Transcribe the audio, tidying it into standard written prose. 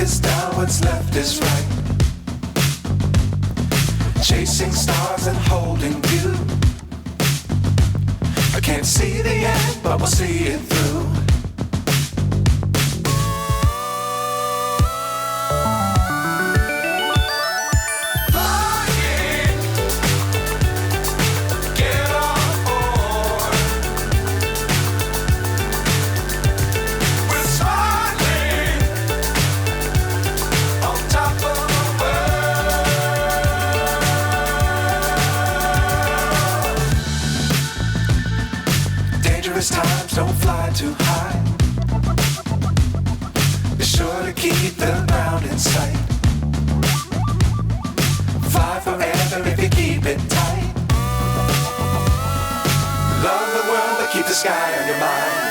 is down, what's left is right. Chasing stars and holding you. I can't see the end, but we'll see it through. Times don't fly too high. Be sure to keep the ground in sight. Fly forever if you keep it tight. Love the world, but keep the sky on your mind.